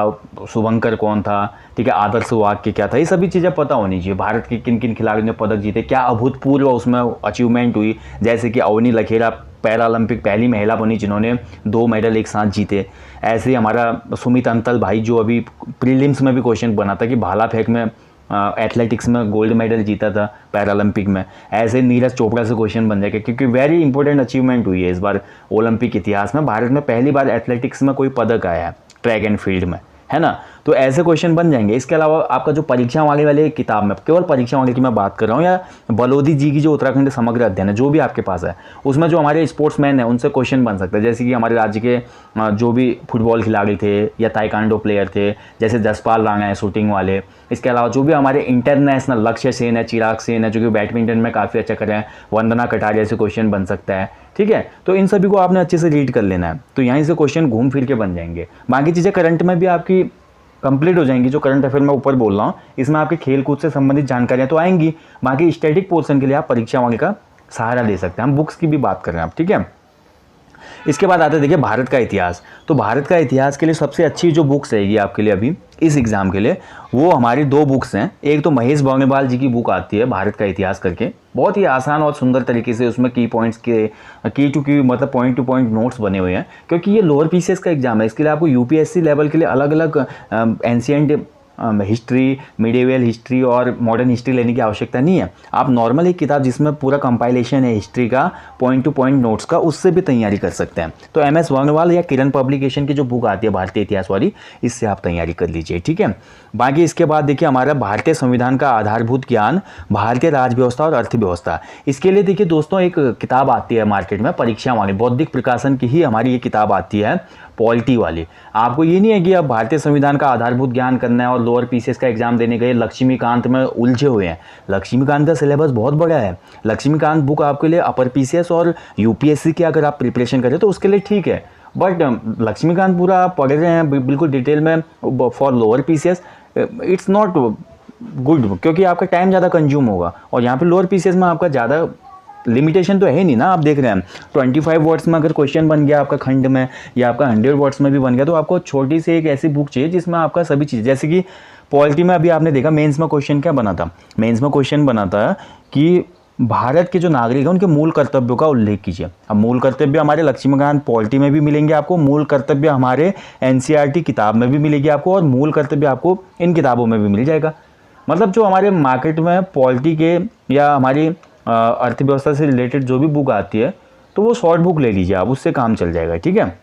शुभंकर कौन था, ठीक है, आदर्श वाक्य क्या था, ये सभी चीज़ें पता होनी चाहिए। भारत के किन किन खिलाड़ियों ने पदक जीते, क्या अभूतपूर्व उसमें अचीवमेंट हुई, जैसे कि अवनी लखेरा पैरालंपिक पहली महिला बनी जिन्होंने 2 मेडल एक साथ जीते। ऐसे ही हमारा सुमित अंतल भाई, जो अभी प्रीलिम्स में भी क्वेश्चन बना था कि भाला फेंक में एथलेटिक्स में गोल्ड मेडल जीता था पैरालंपिक में। ऐसे नीरज चोपड़ा से क्वेश्चन बन जाएगा, क्योंकि वेरी इंपॉर्टेंट अचीवमेंट हुई है इस बार ओलंपिक इतिहास में। भारत में पहली बार एथलेटिक्स में कोई पदक आया है ट्रैक एंड फील्ड में, है ना। तो ऐसे क्वेश्चन बन जाएंगे। इसके अलावा आपका जो परीक्षा वाले किताब में, केवल परीक्षा वाले की मैं बात कर रहा हूँ, या बलोदी जी की जो उत्तराखंड समग्र अध्ययन है, जो भी आपके पास है, उसमें जो हमारे स्पोर्ट्समैन है उनसे क्वेश्चन बन सकते हैं। जैसे कि हमारे राज्य के जो भी फुटबॉल खिलाड़ी थे या ताइक्वांडो प्लेयर थे, जैसे जसपाल राणा है शूटिंग वाले। इसके अलावा जो भी हमारे इंटरनेशनल लक्ष्य सेन है, चिराग सेन है, जो कि बैडमिंटन में काफ़ी अच्छा कर रहे हैं, वंदना कटारिया से क्वेश्चन बन सकता है, ठीक है। तो इन सभी को आपने अच्छे से रीड कर लेना है, तो यहीं से क्वेश्चन घूम फिर के बन जाएंगे। बाकी चीज़ें करंट में भी आपकी कंप्लीट हो जाएंगी। जो करंट अफेयर मैं ऊपर बोल रहा हूँ, इसमें आपके खेल कूद से संबंधित जानकारियाँ तो आएंगी। बाकी स्टैटिक पोर्शन के लिए आप परीक्षा वाले का सहारा ले सकते हैं। हम बुक्स की भी बात कर रहे हैं आप, ठीक है। इसके बाद आते हैं देखिए भारत का इतिहास। तो भारत का इतिहास के लिए सबसे अच्छी जो बुक्स रहेगी आपके लिए अभी इस एग्ज़ाम के लिए, वो हमारी 2 बुक्स हैं। एक तो महेश बर्णवाल जी की बुक आती है भारत का इतिहास करके, बहुत ही आसान और सुंदर तरीके से उसमें की पॉइंट्स के मतलब पॉइंट टू पॉइंट नोट्स बने हुए हैं। क्योंकि ये लोअर पीसीएस का एग्जाम है, इसके लिए आपको यूपीएससी लेवल के लिए अलग अलग एंशिएंट हिस्ट्री, मिडिवल हिस्ट्री और मॉडर्न हिस्ट्री लेने की आवश्यकता नहीं है। आप नॉर्मल एक किताब जिसमें पूरा कंपाइलेशन है हिस्ट्री का, पॉइंट टू पॉइंट नोट्स का, उससे भी तैयारी कर सकते हैं। तो एमएस वर्णवाल या किरण पब्लिकेशन की जो बुक आती है भारतीय इतिहास वाली, इससे आप तैयारी कर लीजिए, ठीक है। बाकी इसके बाद देखिए हमारा भारतीय संविधान का आधारभूत ज्ञान, भारतीय राज्य व्यवस्था और अर्थव्यवस्था। इसके लिए देखिए दोस्तों एक किताब आती है मार्केट में, परीक्षा वाली बौद्धिक प्रकाशन की ही हमारी ये किताब आती है, पॉलिटी वाली। आपको ये नहीं है कि अब भारतीय संविधान का आधारभूत ज्ञान करना है और लोअर पीसीएस का एग्जाम देने गए लक्ष्मीकांत में उलझे हुए हैं। लक्ष्मीकांत का सिलेबस बहुत बड़ा है। लक्ष्मीकांत बुक आपके लिए अपर पीसीएस और यूपीएससी की अगर आप प्रिपरेशन करें तो उसके लिए ठीक है, बट लक्ष्मीकांत पूरा आप पढ़ रहे हैं बिल्कुल डिटेल में for lower PCS, it's not good, क्योंकि आपका टाइम ज़्यादा कंज्यूम होगा। और यहाँ पे लोअर पीसीएस में आपका ज़्यादा लिमिटेशन तो है नहीं ना। आप देख रहे हैं 25 वर्ड्स में अगर क्वेश्चन बन गया आपका खंड में, या आपका 100 वर्ड्स में भी बन गया, तो आपको छोटी सी एक ऐसी बुक चाहिए जिसमें आपका सभी चीज़, जैसे कि पॉलिटी में अभी आपने देखा मेंस में क्वेश्चन क्या बना था। मेंस में क्वेश्चन बना था कि भारत के जो नागरिक हैं उनके मूल कर्तव्यों का उल्लेख कीजिए। अब मूल कर्तव्य हमारे लक्ष्मीकांत पॉलिटी में भी मिलेंगे आपको, मूल कर्तव्य हमारे एनसीईआरटी किताब में भी मिलेगी आपको, और मूल कर्तव्य आपको इन किताबों में भी मिल जाएगा। मतलब जो हमारे मार्केट में पॉलिटी के या हमारी अर्थव्यवस्था से रिलेटेड जो भी बुक आती है, तो वो शॉर्ट बुक ले लीजिए आप, उससे काम चल जाएगा, ठीक है।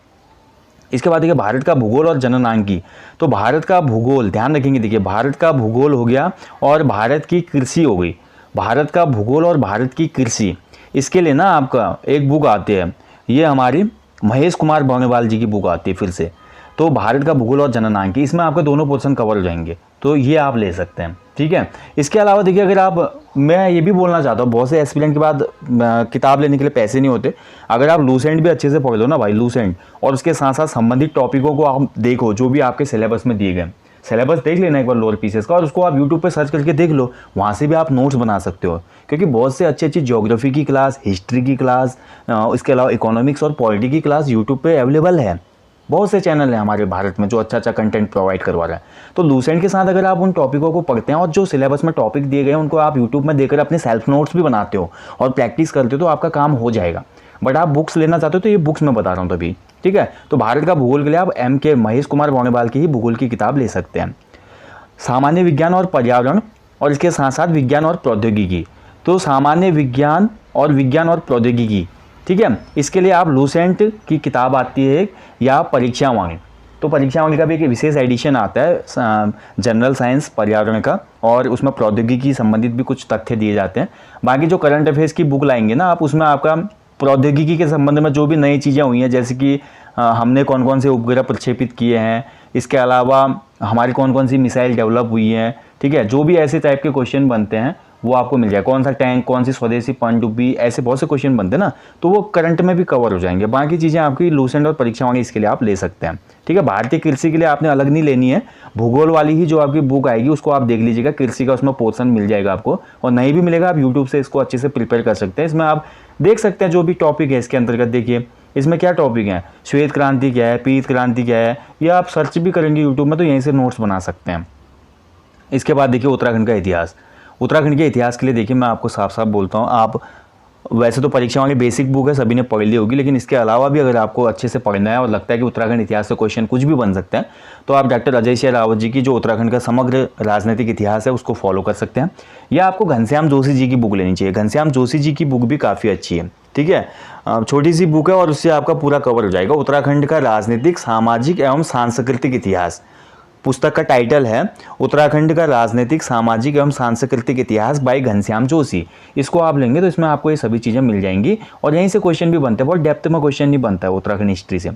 इसके बाद देखिए भारत का भूगोल और जननांकी। तो भारत का भूगोल ध्यान रखेंगे, देखिए भारत का भूगोल हो गया और भारत की कृषि हो गई। भारत का भूगोल और भारत की कृषि, इसके लिए ना आपका एक बुक आती है, ये हमारी महेश कुमार बर्णवाल जी की बुक आती है फिर से। तो भारत का भूगोल और जननांकी, इसमें आपके दोनों पोर्शन कवर हो जाएंगे, तो ये आप ले सकते हैं, ठीक है। इसके अलावा देखिए अगर आप, मैं ये भी बोलना चाहता हूँ, बहुत से एस्पिरेंट के बाद किताब लेने के लिए पैसे नहीं होते। अगर आप लूसेंट भी अच्छे से पढ़ लो ना भाई, लूसेंट, और उसके साथ साथ संबंधित टॉपिकों को आप देखो जो भी आपके सिलेबस में दिए गए। सिलेबस देख लेना एक बार लोअर पीसीएस का, और उसको आप यूट्यूब पे सर्च करके देख लो, वहाँ से भी आप नोट्स बना सकते हो। क्योंकि बहुत से अच्छी अच्छी ज्योग्राफी की क्लास, हिस्ट्री की क्लास, इसके अलावा इकोनॉमिक्स और पॉलिटी की क्लास यूट्यूब पे अवेलेबल है। बहुत से चैनल हैं हमारे भारत में जो अच्छा अच्छा कंटेंट प्रोवाइड करवा रहा है। तो लूसेंट के साथ अगर आप उन टॉपिकों को पढ़ते हैं और जो सिलेबस में टॉपिक दिए गए हैं उनको आप यूट्यूब में देखकर अपने सेल्फ नोट्स भी बनाते हो और प्रैक्टिस करते हो तो आपका काम हो जाएगा। बट आप बुक्स लेना चाहते हो तो ये बुक्स मैं बता रहा हूँ तभी, ठीक है। तो भारत का भूगोल के लिए आप MK महेश कुमार बोनेवाल की ही भूगोल की किताब ले सकते हैं। सामान्य विज्ञान और पर्यावरण और इसके साथ साथ विज्ञान और प्रौद्योगिकी, तो सामान्य विज्ञान और प्रौद्योगिकी, ठीक है, इसके लिए आप लूसेंट की किताब आती है या परीक्षावाणी। तो परीक्षावाणी का भी एक विशेष एडिशन आता है जनरल साइंस पर्यावरण का, और उसमें प्रौद्योगिकी संबंधित भी कुछ तथ्य दिए जाते हैं। बाकी जो करंट अफेयर्स की बुक लाएंगे ना आप, उसमें आपका प्रौद्योगिकी के संबंध में जो भी नई चीज़ें हुई हैं, जैसे कि हमने कौन कौन से उपग्रह प्रक्षेपित किए हैं, इसके अलावा हमारी कौन कौन सी मिसाइल डेवलप हुई है, ठीक है, जो भी ऐसे टाइप के क्वेश्चन बनते हैं वो आपको मिल जाए। कौन सा टैंक, कौन सी स्वदेशी पनडुब्बी, ऐसे बहुत से क्वेश्चन बनते हैं ना, तो वो करंट में भी कवर हो जाएंगे। बाकी चीज़ें आपकी लूसेंट और परीक्षावाणी इसके लिए आप ले सकते हैं, ठीक है। भारतीय कृषि के लिए आपने अलग नहीं लेनी है, भूगोल वाली ही जो आपकी बुक आएगी उसको आप देख लीजिएगा, कृषि का उसमें पोर्शन मिल जाएगा आपको, और नहीं भी मिलेगा आप यूट्यूब से इसको अच्छे से प्रिपेयर कर सकते हैं। इसमें आप देख सकते हैं जो भी टॉपिक है इसके अंतर्गत। देखिए इसमें क्या टॉपिक है, श्वेत क्रांति क्या है, पीत क्रांति क्या है, ये आप सर्च भी करेंगे यूट्यूब में तो यहीं से नोट्स बना सकते हैं। इसके बाद देखिए उत्तराखंड का इतिहास। उत्तराखंड के इतिहास के लिए देखिए मैं आपको साफ साफ बोलता हूँ, आप वैसे तो परीक्षा वाली बेसिक बुक है, सभी ने पढ़ ली होगी, लेकिन इसके अलावा भी अगर आपको अच्छे से पढ़ना है और लगता है कि उत्तराखंड इतिहास से क्वेश्चन कुछ भी बन सकता है, तो आप डॉक्टर अजय सिंह रावत जी की जो उत्तराखंड का समग्र राजनीतिक इतिहास है उसको फॉलो कर सकते हैं, या आपको घनश्याम जोशी जी की बुक लेनी चाहिए। घनश्याम जोशी जी की बुक भी काफ़ी अच्छी है, ठीक है, छोटी सी बुक है और उससे आपका पूरा कवर हो जाएगा। उत्तराखंड का राजनीतिक, सामाजिक एवं सांस्कृतिक इतिहास, पुस्तक का टाइटल है उत्तराखंड का राजनीतिक, सामाजिक एवं सांस्कृतिक इतिहास बाय घनश्याम जोशी। इसको आप लेंगे तो इसमें आपको ये सभी चीज़ें मिल जाएंगी और यहीं से क्वेश्चन भी बनते हैं, बहुत डेप्थ में क्वेश्चन नहीं बनता है उत्तराखंड हिस्ट्री से।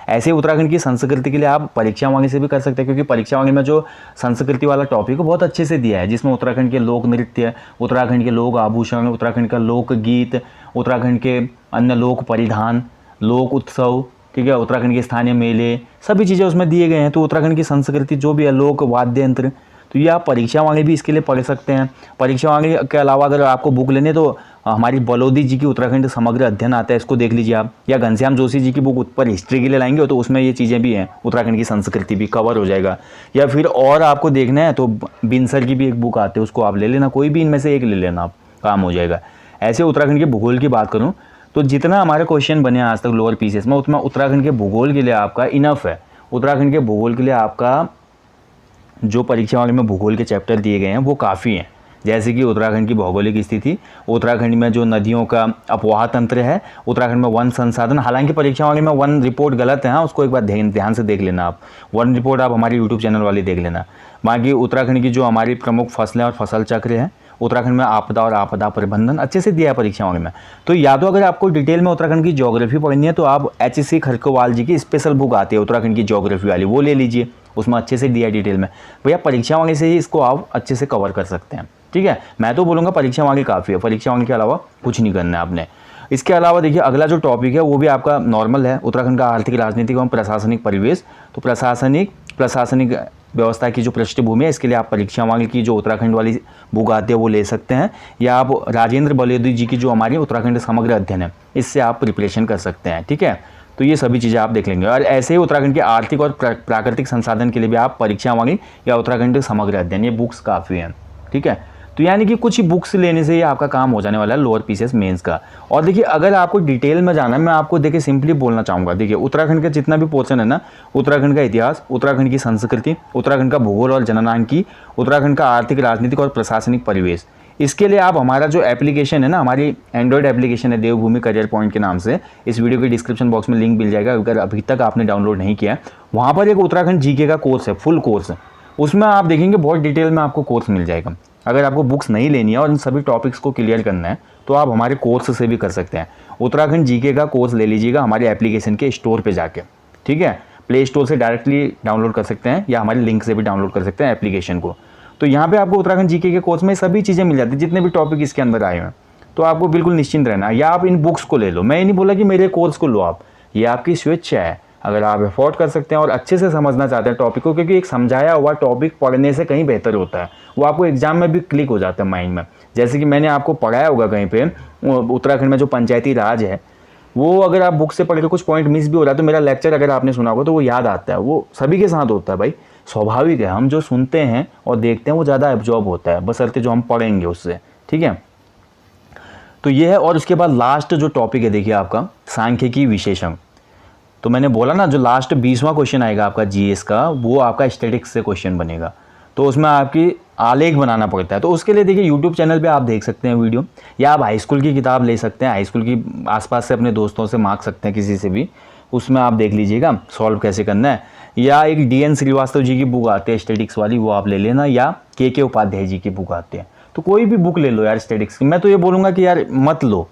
ऐसे ही उत्तराखंड की संस्कृति के लिए आप परीक्षावाणी से भी कर सकते हैं, क्योंकि परीक्षावाणी में जो संस्कृति वाला टॉपिक है बहुत अच्छे से दिया है, जिसमें उत्तराखंड के लोक नृत्य, उत्तराखंड के लोक आभूषण, उत्तराखंड का लोकगीत, उत्तराखंड के अन्य लोक परिधान, लोक उत्सव, ठीक है, उत्तराखंड के स्थानीय मेले, सभी चीज़ें उसमें दिए गए हैं। तो उत्तराखंड की संस्कृति जो भी है, लोक वाद्य यंत्र, तो ये आप परीक्षावाणी भी इसके लिए पढ़ सकते हैं। परीक्षावाणी के अलावा अगर आपको बुक लेने तो हमारी बलोदी जी की उत्तराखंड समग्र अध्ययन आता है, इसको देख लीजिए आप, या घनश्याम जोशी जी की बुक ऊपर हिस्ट्री के लिए लाएंगे तो उसमें ये चीज़ें भी हैं, उत्तराखंड की संस्कृति भी कवर हो जाएगा। या फिर और आपको देखना है तो बिनसर की भी एक बुक आती है, उसको आप ले लेना, कोई भी इनमें से एक ले लेना, आप काम हो जाएगा। ऐसे उत्तराखंड के भूगोल की बात करूँ तो जितना हमारे क्वेश्चन बने आज तक लोअर पीसीएस में, उतना उत्तराखंड के भूगोल के लिए आपका इनफ है। उत्तराखंड के भूगोल के लिए आपका जो परीक्षावाणी में भूगोल के चैप्टर दिए गए हैं वो काफ़ी हैं, जैसे कि उत्तराखंड की भौगोलिक स्थिति, उत्तराखंड में जो नदियों का अपवाह तंत्र है, उत्तराखंड में वन संसाधन, हालांकि परीक्षावाणी में वन रिपोर्ट गलत है, हाँ उसको एक बार ध्यान से देख लेना आप, वन रिपोर्ट आप हमारी यूट्यूब चैनल वाली देख लेना। बाकी उत्तराखंड की जो हमारी प्रमुख फसलें और फसल चक्र है, उत्तराखंड में आपदा और आपदा प्रबंधन अच्छे से दिया है परीक्षाओं में। तो या तो अगर आपको डिटेल में उत्तराखंड की ज्योग्राफी पढ़नी है तो आप HC खरकोवाल जी की स्पेशल बुक आती है उत्तराखंड की ज्योग्राफी वाली, वो ले लीजिए, उसमें अच्छे से दिया है डिटेल में। भैया परीक्षावाणी से ही इसको आप अच्छे से कवर कर सकते हैं, ठीक है। मैं तो बोलूँगा परीक्षावाणी काफ़ी है, परीक्षावाणी के अलावा कुछ नहीं करना है आपने। इसके अलावा देखिए अगला जो टॉपिक है वो भी आपका नॉर्मल है, उत्तराखंड का आर्थिक, राजनीतिक एवं प्रशासनिक परिवेश। तो प्रशासनिक व्यवस्था की जो पृष्ठभूमि है, इसके लिए आप परीक्षावाणी की जो उत्तराखंड वाली बुक आती है वो ले सकते हैं, या आप राजेंद्र बलोदी जी की जो हमारी उत्तराखंड समग्र अध्ययन है, इससे आप प्रिपरेशन कर सकते हैं, ठीक है। तो ये सभी चीज़ें आप देख लेंगे। और ऐसे ही उत्तराखंड के आर्थिक और प्राकृतिक संसाधन के लिए भी आप परीक्षावाणी या उत्तराखंड समग्र अध्ययन, ये बुक्स काफ़ी हैं, ठीक है। तो यानी कि कुछ ही बुक्स लेने से ही आपका काम हो जाने वाला है लोअर पीसीएस मेंस का। और देखिए अगर आपको डिटेल में जाना है, मैं आपको देखिए सिंपली बोलना चाहूँगा, देखिए उत्तराखंड का जितना भी पोर्शन है ना, उत्तराखंड का इतिहास, उत्तराखंड की संस्कृति, उत्तराखंड का भूगोल और जननांकी, उत्तराखंड का आर्थिक, राजनीतिक और प्रशासनिक परिवेश, इसके लिए आप हमारा जो एप्लीकेशन है ना, हमारी एंड्रॉयड एप्लीकेशन है देवभूमि करियर पॉइंट के नाम से, इस वीडियो के डिस्क्रिप्शन बॉक्स में लिंक मिल जाएगा, अगर अभी तक आपने डाउनलोड नहीं किया। वहाँ पर एक उत्तराखंड जीके का कोर्स है, फुल कोर्स, उसमें आप देखेंगे बहुत डिटेल में आपको कोर्स मिल जाएगा। अगर आपको बुक्स नहीं लेनी है और इन सभी टॉपिक्स को क्लियर करना है तो आप हमारे कोर्स से भी कर सकते हैं। उत्तराखंड जीके का कोर्स ले लीजिएगा हमारे एप्लीकेशन के स्टोर पे जाके, ठीक है, प्ले स्टोर से डायरेक्टली डाउनलोड कर सकते हैं या हमारे लिंक से भी डाउनलोड कर सकते हैं एप्लीकेशन को। तो यहाँ पे आपको उत्तराखंड जीके के कोर्स में सभी चीज़ें मिल जाती हैं, जितने भी टॉपिक इसके अंदर आए हैं। तो आपको बिल्कुल निश्चिंत रहना है, या आप इन बुक्स को ले लो, मैं ये नहीं बोला कि मेरे कोर्स को लो आप, ये आपकी स्वेच्छा है। अगर आप अफोर्ड कर सकते हैं और अच्छे से समझना चाहते हैं टॉपिक को, क्योंकि एक समझाया हुआ टॉपिक पढ़ने से कहीं बेहतर होता है, वो आपको एग्जाम में भी क्लिक हो जाता है माइंड में। जैसे कि मैंने आपको पढ़ाया होगा कहीं पे, उत्तराखंड में जो पंचायती राज है, वो अगर आप बुक से पढ़ के कुछ पॉइंट मिस भी हो रहा है तो मेरा लेक्चर अगर आपने सुना होगा तो वो याद आता है। वो सभी के साथ होता है भाई, स्वाभाविक है। हम जो सुनते हैं और देखते हैं वो ज़्यादा एब्जॉर्ब होता है, बशर्ते जो हम पढ़ेंगे उससे, ठीक है। तो ये है। और उसके बाद लास्ट जो टॉपिक है देखिए आपका सांख्यिकी विशेषण। तो मैंने बोला ना जो लास्ट 20वां क्वेश्चन आएगा आपका जीएस का, वो आपका स्टैटिक्स से क्वेश्चन बनेगा। तो उसमें आपकी आलेख बनाना पड़ता है। तो उसके लिए देखिए यूट्यूब चैनल पे आप देख सकते हैं वीडियो, या आप हाई स्कूल की किताब ले सकते हैं, हाई स्कूल की आसपास से अपने दोस्तों से मांग सकते हैं किसी से भी, उसमें आप देख लीजिएगा सॉल्व कैसे करना है। या एक DN श्रीवास्तव जी की बुक आती है स्टैटिक्स वाली, वो आप ले लेना, या के उपाध्याय जी की बुक आती है। तो कोई भी बुक ले लो यार स्टैटिक्स की। मैं तो ये बोलूँगा कि यार मत लो,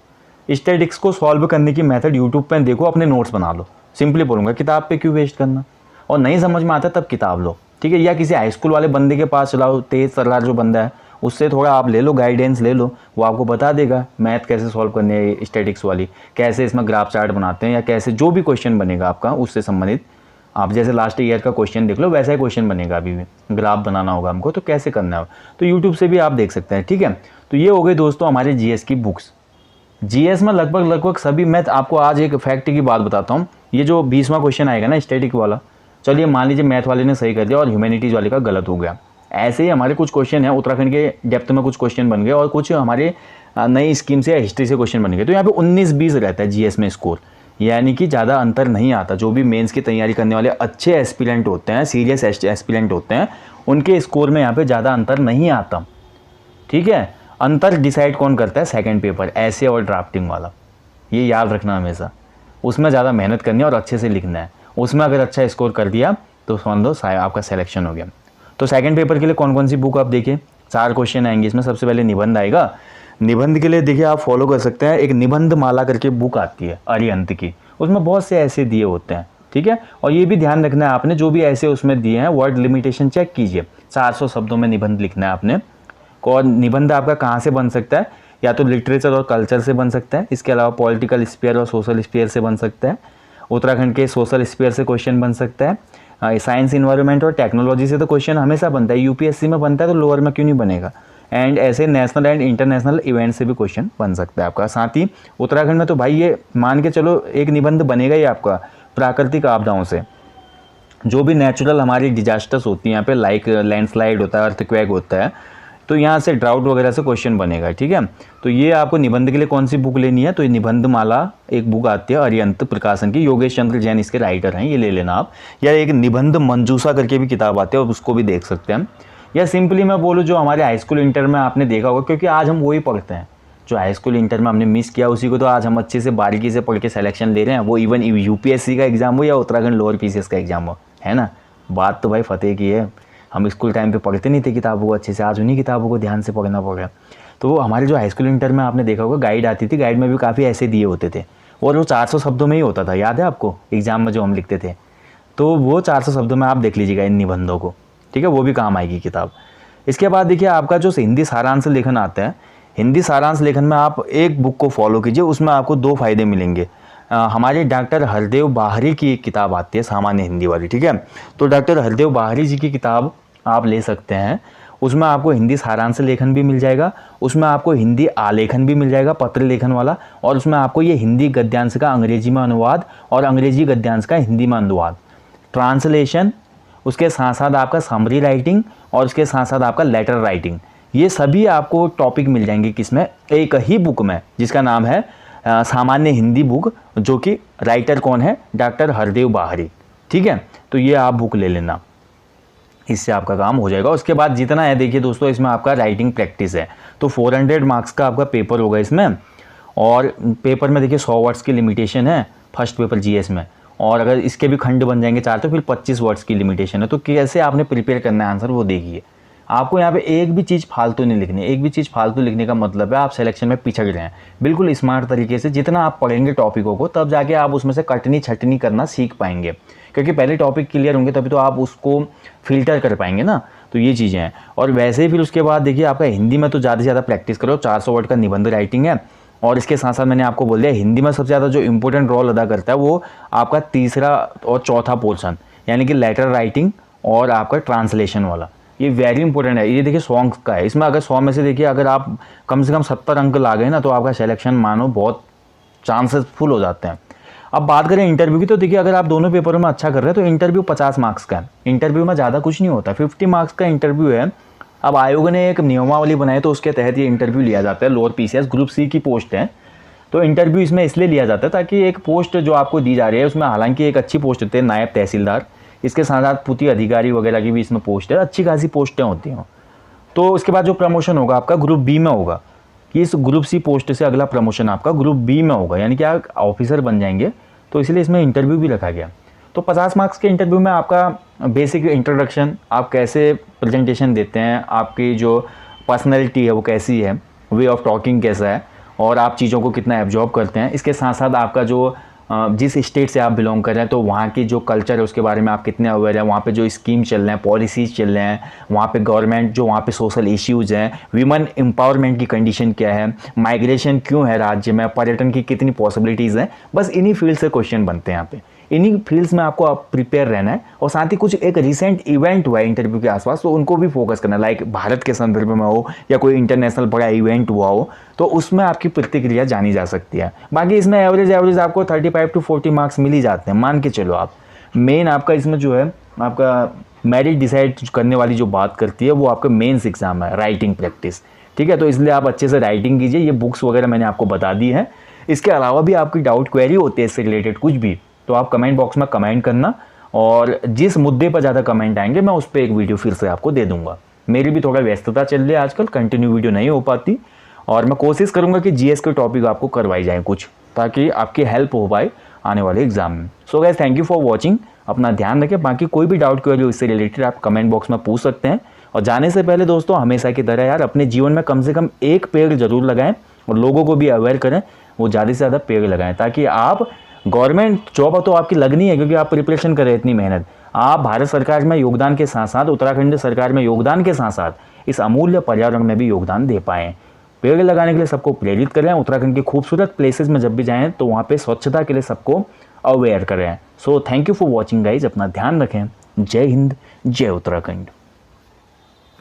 स्टैटिक्स को सॉल्व करने की मेथड यूट्यूब पर देखो, अपने नोट्स बना लो। सिंपली बोलूँगा किताब पे क्यों वेस्ट करना, और नहीं समझ में आता तब किताब लो, ठीक है। या किसी हाई स्कूल वाले बंदे के पास चलाओ, तेज तर्रार जो बंदा है उससे थोड़ा आप ले लो, गाइडेंस ले लो, वो आपको बता देगा मैथ कैसे सॉल्व करनी है स्टैटिक्स वाली, कैसे इसमें ग्राफ चार्ट बनाते हैं, या कैसे जो भी क्वेश्चन बनेगा आपका उससे संबंधित। आप जैसे लास्ट ईयर का क्वेश्चन देख लो, वैसा ही क्वेश्चन बनेगा, अभी भी ग्राफ बनाना होगा हमको, तो कैसे करना है तो यूट्यूब से भी आप देख सकते हैं, ठीक है। तो ये हो गई दोस्तों हमारे जीएस की बुक्स। जीएस में लगभग सभी, मैं आपको आज एक फैक्ट की बात बताता हूँ। ये जो 20वां क्वेश्चन आएगा ना स्टैटिक वाला, चलिए मान लीजिए मैथ वाले ने सही कर दिया और ह्यूमैनिटीज़ वाले का गलत हो गया। ऐसे ही हमारे कुछ क्वेश्चन हैं, उत्तराखंड के डेप्थ में कुछ क्वेश्चन बन गए, और कुछ हमारे नई स्कीम से या हिस्ट्री से क्वेश्चन बन गए। तो यहाँ पे 19-20 रहता है जीएस में स्कोर, यानी कि ज़्यादा अंतर नहीं आता। जो भी मेंस की तैयारी करने वाले अच्छे एस्पिरेंट होते हैं, सीरियस एस्पिरेंट होते हैं, उनके स्कोर में यहाँ पे ज़्यादा अंतर नहीं आता, ठीक है। अंतर डिसाइड कौन करता है, सेकंड पेपर ऐसे और ड्राफ्टिंग वाला, ये याद रखना हमेशा। उसमें ज़्यादा मेहनत करनी है और अच्छे से लिखना है। उसमें अगर अच्छा स्कोर कर दिया तो समझ लो आपका सिलेक्शन हो गया। तो सेकंड पेपर के लिए कौन कौन सी बुक आप देखिए, 4 क्वेश्चन आएंगे इसमें। सबसे पहले निबंध आएगा। निबंध के लिए देखिए आप फॉलो कर सकते हैं, एक निबंध माला करके बुक आती है अरिहंत की, उसमें बहुत से ऐसे दिए होते हैं, ठीक है। और ये भी ध्यान रखना है आपने, जो भी ऐसे उसमें दिए हैं वर्ड लिमिटेशन चेक कीजिए। 400 शब्दों में निबंध लिखना है आपने। और निबंध आपका कहाँ से बन सकता है, या तो लिटरेचर और कल्चर से बन सकता है, इसके अलावा पॉलिटिकल स्फीयर और सोशल स्फीयर से बन सकता है, उत्तराखंड के सोशल स्फीयर से क्वेश्चन बन सकता है, साइंस इन्वायरमेंट और टेक्नोलॉजी से तो क्वेश्चन हमेशा बनता है, यूपीएससी में बनता है तो लोअर में क्यों नहीं बनेगा। एंड ऐसे नेशनल एंड इंटरनेशनल इवेंट से भी क्वेश्चन बन सकता है आपका। साथ ही उत्तराखंड में तो भाई ये मान के चलो एक निबंध बनेगा ही आपका प्राकृतिक आपदाओं से, जो भी नेचुरल हमारी डिजास्टर्स होती हैं यहाँ पे, लाइक लैंडस्लाइड होता है, अर्थक्वेक होता है, तो यहाँ से ड्राउट वगैरह से क्वेश्चन बनेगा, ठीक है। तो ये आपको निबंध के लिए कौन सी बुक लेनी है, तो ये निबंध माला एक बुक आती है अरिहंत प्रकाशन की, योगेश चंद्र जैन इसके राइटर हैं, ये ले लेना आप। या एक निबंध मंजूषा करके भी किताब आती है और उसको भी देख सकते हैं। या सिंपली मैं बोलूँ जो हमारे हाई स्कूल इंटर में आपने देखा होगा, क्योंकि आज हम वही पढ़ते हैं जो हाई स्कूल इंटर में हमने मिस किया, उसी को तो आज हम अच्छे से बारीकी से पढ़ के सिलेक्शन ले रहे हैं, वो इवन यूपीएससी का एग्जाम हो या उत्तराखंड लोअर पीसीएस का एग्जाम हो, है ना। बात तो भाई फतेह की है। हम स्कूल टाइम पे पढ़ते नहीं थे किताबों को अच्छे से, आज उन्हीं किताबों को ध्यान से पढ़ना पड़ रहा है। तो हमारे जो हाई स्कूल इंटर में आपने देखा होगा गाइड आती थी, गाइड में भी काफ़ी ऐसे दिए होते थे, और वो 400 शब्दों में ही होता था, याद है आपको एग्जाम में जो हम लिखते थे। तो वो 400 शब्दों में आप देख लीजिएगा इन निबंधों को, ठीक है, वो भी काम आएगी किताब। इसके बाद देखिए आपका जो हिंदी सारांश लेखन आता है, हिंदी सारांश लेखन में आप एक बुक को फॉलो कीजिए, उसमें आपको 2 फायदे मिलेंगे। हमारे डॉक्टर हरदेव बाहरी की एक किताब आती है सामान्य हिंदी वाली, ठीक है। तो डॉक्टर हरदेव बाहरी जी की किताब आप ले सकते हैं, उसमें आपको हिंदी सारांश लेखन भी मिल जाएगा, उसमें आपको हिंदी आलेखन भी मिल जाएगा पत्र लेखन वाला, और उसमें आपको ये हिंदी गद्यांश का अंग्रेजी में अनुवाद और अंग्रेजी गद्यांश का हिंदी में अनुवाद, ट्रांसलेशन, उसके साथ साथ आपका समरी राइटिंग, और उसके साथ साथ आपका लेटर राइटिंग, ये सभी आपको टॉपिक मिल जाएंगे किसमें, एक ही बुक में, जिसका नाम है सामान्य हिंदी बुक, जो कि राइटर कौन है, डॉक्टर हरदेव बाहरी, ठीक है। तो ये आप बुक ले लेना, इससे आपका काम हो जाएगा। उसके बाद जितना है देखिए दोस्तों, इसमें आपका राइटिंग प्रैक्टिस है, तो 400 मार्क्स का आपका पेपर होगा इसमें, और पेपर में देखिए 100 वर्ड्स की लिमिटेशन है फर्स्ट पेपर जीएस में, और अगर इसके भी खंड बन जाएंगे 4 तो फिर 25 वर्ड्स की लिमिटेशन है। तो कैसे आपने प्रिपेयर करना है आंसर वो देखिए। आपको यहाँ पे एक भी चीज़ फालतू नहीं लिखनी, एक भी चीज़ फालतू लिखने का मतलब है आप सिलेक्शन में पिछड़ रहे हैं। बिल्कुल स्मार्ट तरीके से जितना आप पढ़ेंगे टॉपिकों को, तब जाके आप उसमें से कटनी छटनी करना सीख पाएंगे, क्योंकि पहले टॉपिक क्लियर होंगे तभी तो आप उसको फिल्टर कर पाएंगे ना। तो ये चीज़ें हैं। और वैसे ही फिर उसके बाद देखिए आपका हिंदी में तो ज़्यादा से ज़्यादा प्रैक्टिस करो, 400 वर्ड का निबंध राइटिंग है, और इसके साथ साथ मैंने आपको बोल दिया हिंदी में सबसे ज़्यादा जो इंपॉर्टेंट रोल अदा करता है वो आपका तीसरा और चौथा पोर्शन, यानी कि लेटर राइटिंग और आपका ट्रांसलेशन वाला, ये वेरी इंपॉर्टेंट है। ये देखिए सॉन्ग्स का है, इसमें अगर 100 में से देखिए अगर आप कम से कम 70 अंक ला गए ना, तो आपका सिलेक्शन मानो बहुत चांसेस फुल हो जाते हैं। अब बात करें इंटरव्यू की, तो देखिए अगर आप दोनों पेपरों में अच्छा कर रहे हैं तो इंटरव्यू 50 मार्क्स का है। इंटरव्यू में ज़्यादा कुछ नहीं होता, 50 मार्क्स का इंटरव्यू है। अब आयोग ने एक नियमावली बनाई तो उसके तहत ये इंटरव्यू लिया जाता है। लोअर पीसीएस ग्रुप सी की पोस्ट है, तो इंटरव्यू इसमें इसलिए लिया जाता है ताकि एक पोस्ट जो आपको दी जा रही है उसमें हालांकि एक अच्छी पोस्ट होती है नायब तहसीलदार, इसके साथ साथ पूर्ति अधिकारी वगैरह की भी इसमें पोस्ट है, अच्छी खासी पोस्टें होती हैं। तो उसके बाद जो प्रमोशन होगा आपका ग्रुप बी में होगा, कि इस ग्रुप सी पोस्ट से अगला प्रमोशन आपका ग्रुप बी में होगा, यानी कि आप ऑफिसर बन जाएंगे। तो इसलिए इसमें इंटरव्यू भी रखा गया। तो 50 मार्क्स के इंटरव्यू में आपका बेसिक इंट्रोडक्शन, आप कैसे प्रेजेंटेशन देते हैं, आपकी जो पर्सनैलिटी है वो कैसी है, वे ऑफ टॉकिंग कैसा है, और आप चीज़ों को कितना एब्जॉर्ब करते हैं। इसके साथ साथ आपका जो जिस स्टेट से आप बिलोंग कर रहे हैं तो वहाँ की जो कल्चर है उसके बारे में आप कितने अवेयर हैं, वहाँ पे जो स्कीम चल रहे हैं, पॉलिसीज़ चल रहे हैं, वहाँ पे गवर्नमेंट जो वहाँ पे सोशल इश्यूज़ हैं, वीमेन एम्पावरमेंट की कंडीशन क्या है, माइग्रेशन क्यों है राज्य में, पर्यटन की कितनी पॉसिबिलिटीज़ हैं। बस इन्हीं फील्ड से क्वेश्चन बनते हैं यहाँ पे। इन्हीं फील्ड्स में आपको प्रिपेयर रहना है, और साथ ही कुछ एक रिसेंट इवेंट हुआ है इंटरव्यू के आसपास तो उनको भी फोकस करना है, लाइक भारत के संदर्भ में हो या कोई इंटरनेशनल बड़ा इवेंट हुआ हो तो उसमें आपकी प्रतिक्रिया जानी जा सकती है। बाकी इसमें एवरेज आपको 35 to 40 मार्क्स मिल ही जाते हैं, मान के चलो आप। मेन आपका इसमें जो है आपका मेरिट डिसाइड करने वाली जो बात करती है वो आपका मेंस एग्जाम है, राइटिंग प्रैक्टिस। ठीक है, तो इसलिए आप अच्छे से राइटिंग कीजिए। ये बुक्स वगैरह मैंने आपको बता दी है। इसके अलावा भी आपकी डाउट क्वेरी होती है इससे रिलेटेड कुछ भी, तो आप कमेंट बॉक्स में कमेंट करना, और जिस मुद्दे पर ज़्यादा कमेंट आएंगे मैं उस पर एक वीडियो फिर से आपको दे दूंगा। मेरी भी थोड़ा व्यस्तता चल रही है आजकल, कंटिन्यू वीडियो नहीं हो पाती, और मैं कोशिश करूंगा कि जीएस के टॉपिक आपको करवाई जाए कुछ, ताकि आपकी हेल्प हो पाए आने वाले एग्जाम में। So guys, thank you for watching. अपना ध्यान रखें। बाकी कोई भी डाउट क्वेरी इससे रिलेटेड आप कमेंट बॉक्स में पूछ सकते हैं। और जाने से पहले दोस्तों, हमेशा की तरह यार अपने जीवन में कम से कम एक पेड़ जरूर लगाएं, और लोगों को भी अवेयर करें वो ज़्यादा से ज़्यादा पेड़ लगाएं, ताकि आप गवर्नमेंट जॉब तो आपकी लगनी है, क्योंकि आप प्रिपरेशन करें इतनी मेहनत, आप भारत सरकार में योगदान के साथ साथ उत्तराखंड सरकार में योगदान के साथ साथ इस अमूल्य पर्यावरण में भी योगदान दे पाएँ। पेड़ लगाने के लिए सबको प्रेरित करें। उत्तराखंड के खूबसूरत प्लेसेस में जब भी जाएं तो वहाँ पे स्वच्छता के लिए सबको अवेयर करें। So thank you for watching guys, अपना ध्यान रखें। जय हिंद, जय उत्तराखंड।